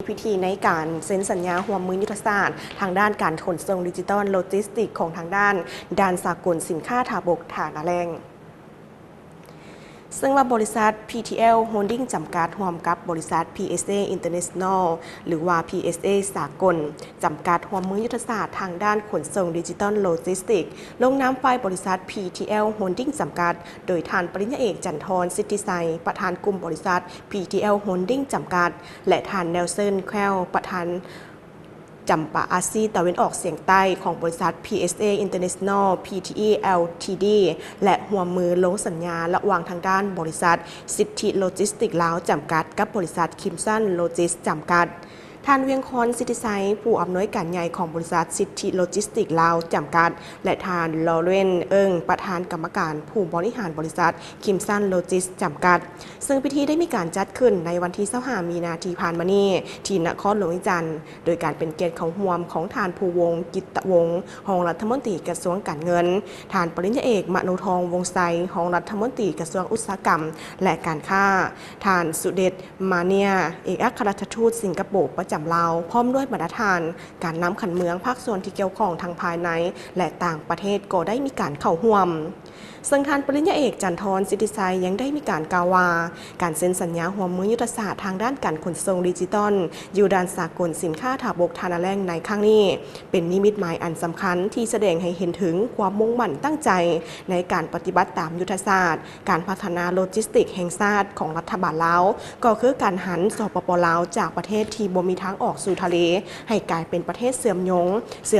พิธีในการเซ็นสัญญาร่วมมือยุทธศาสตร์ทางด้านการขนส่งดิจิทัลโลจิสติกของทางด้านสากลสินค้าทางบกฐานแรงซึ่งว่าบริษัท PTL Holding จำกัดร่วมกับบริษัท PSA International หรือว่า PSA สากลจำกัดร่วมมือยุทธศาสตร์ทางด้านขนส่งดิจิทัลโลจิสติกลงนามฝ่ายบริษัท PTL Holding จำกัดโดยท่านปริญญาเอกจันทรสิทธิไสยประธานกลุ่มบริษัท PTL Holding จำกัดและท่านเนลสันแควลประธานจำปาอาซีตะวันออกเฉียงใต้ของบริษัท PSA International PTE Ltd และหัวมือลงสัญญาระหว่างทางด้านบริษัทสิทธิโลจิสติกลาวจำกัดกับบริษัทคิมสันโลจิสจำกัดท่านเวียงคอนสิทธิไซผู้อำนวยการใหญ่ของบริษัทสิทธิโลจิสติกลาวจำกัดและท่านลอเรนประธานกรรมการผู้บริหารบริษัทคิมสันโลจิสจำกัดซึ่งพิธีได้มีการจัดขึ้นในวันที่25 มีนาที่ผ่านมานี้ที่นครหลวงวิจันทร์โดยการเป็นเกียรติของห่วมของท่านภูวงศ์กิตตวงศ์รองรัฐมนตรีกระทรวงการเงินท่านปริญญาเอกมโนทองวงไซรองรัฐมนตรีกระทรวงอุตสาหกรรมและการค้าท่านสุเดชมาเนียเอกอัครราชทูตสิงคโปร์ประจำลาวพร้อมด้วยมาตรฐานการนำขันเมืองภาคส่วนที่เกี่ยวข้องทางภายในและต่างประเทศก็ได้มีการเข้าร่วมซึ่งท่านปริญญาเอกจันทรสิทธิไซยยังได้มีการกล่าวว่าการเซ็นสัญญาร่วมมือยุทธศาสตร์ทางด้านการขนส่งดิจิทัลอยู่ด้านสากลสินค้าทางบกฐานแรงในครั้งนี้เป็นนิมิตหมายอันสำคัญที่แสดงให้เห็นถึงความมุ่งมั่นตั้งใจในการปฏิบัติตามยุทธศาสตร์การพัฒนาโลจิสติกแห่งชาติของรัฐบาลลาวก็คือการหันสปป.ลาวจากประเทศที่บ่มีทางออกสู่ทะเลให้กลายเป็นประเทศเสื่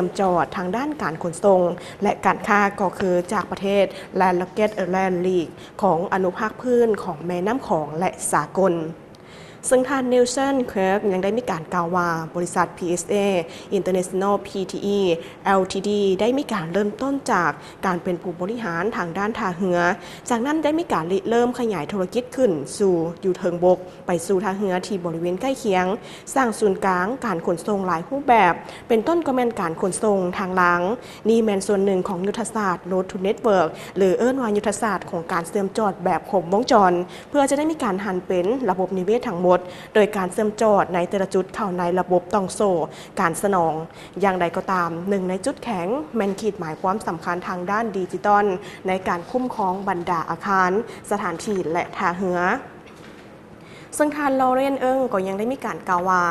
อมจอดทางด้านการขนส่งและการค้าก็คือจากประเทศแลนด์ล็อกเก็ตแลนด์ลีกของอนุภาคพื้นของแม่น้ำของและสากลซึ่งท่านเนลสันเคิร์กยังได้มีการกล่าวว่าบริษัท PSA International PTE Ltd ได้มีการเริ่มต้นจากการเป็นผู้บริหารทางด้านท่าเรือจากนั้นได้มีการเริ่มขยายธุรกิจขึ้นสู่อยู่เทิงบกไปสู่ท่าเรือที่บริเวณใกล้เคียงสร้างศูนย์กลางการขนส่งหลายรูปแบบเป็นต้นก็แม่นการขนส่งทางหลังนี่แม่นส่วนหนึ่งของยุทธศาสตร์ Road to Network หรือว่ายุทธศาสตร์ของการเชื่อมจอดแบบครบวงจรเพื่อจะได้มีการหันเป็นระบบนิเวศทั้งหมดโดยการเชื่อมจอดในแต่ละจุดเข้าในระบบต้องโซ่การสนองอย่างใดก็ตามหนึ่งในจุดแข็งแม่นขีดหมายความสำคัญทางด้านดิจิตอลในการคุ้มครองบรรดาอาคารสถานที่และท่าเรือซึ่งท่านลอเรนก็ยังได้มีการกล่าวว่า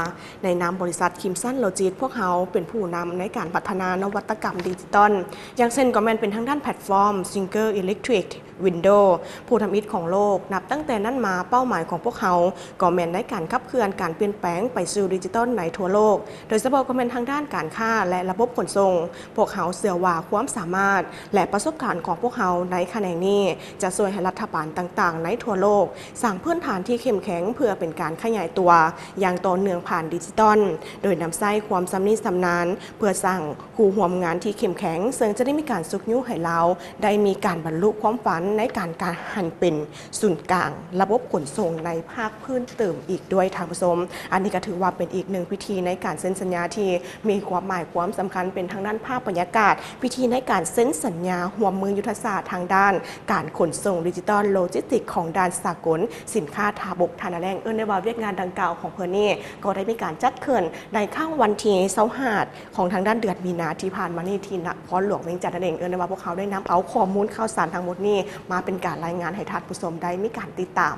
ในนามบริษัทคิมสันโลจิสพวกเขาเป็นผู้นำในการพัฒนานวัตกรรมดิจิตอลอย่างเช่นก็แม่นเป็นทางด้านแพลตฟอร์ม Single Electric Window ผู้ทำอิฐของโลกนับตั้งแต่นั้นมาเป้าหมายของพวกเขาก็แม่นในการขับเคลื่อนการเปลี่ยนแปลงไปสู่ดิจิตอลในทั่วโลกโดยเฉพาะก็แม่นทางด้านการค้าและระบบขนส่งพวกเขาเชื่อว่าความสามารถและประสบการณ์ของพวกเขาในแขนงนี้จะช่วยให้รัฐบาลต่างๆในทั่วโลกสร้างพื้นฐานที่เข้มแข็งเพื่อเป็นการขยายตัวอย่างต่อเนื่องผ่านดิจิตอลโดยนำใช้ความสำนิสำนานเพื่อสร้างคู่ร่วมงานที่เข้มแข็งซึ่งจะได้มีการสุกยุให้เราได้มีการบรรลุความฝันในการหันเป็นศูนย์กลางระบบขนส่งในภาคพื้นเติมอีกด้วยทางผู้ชมอันนี้ก็ถือว่าเป็นอีกหนึ่งพิธีในการเซ็นสัญญาที่มีความหมายความสำคัญเป็นทางด้านภาพบรรยากาศพิธีในการเซ็นสัญญาร่วมมือยุทธศาสตร์ทางด้านการขนส่งดิจิทัลโลจิสติกของด้านสากลสินค้าทางบกฐานแรงในวาระงานดังกล่าวของเพอนี่ก็ได้มีการจัดขึ้นในข้างวันที่25ของทางด้านเดือนมีนาที่ผ่านมานี่ที่นครหลวงเวียงจันทร์นั่นเองในว่าพวกเขาได้นำเอาข้อมูลข่าวสารทั้งหมดนี้มาเป็นการรายงานให้ท่านผู้ชมได้มีการติดตาม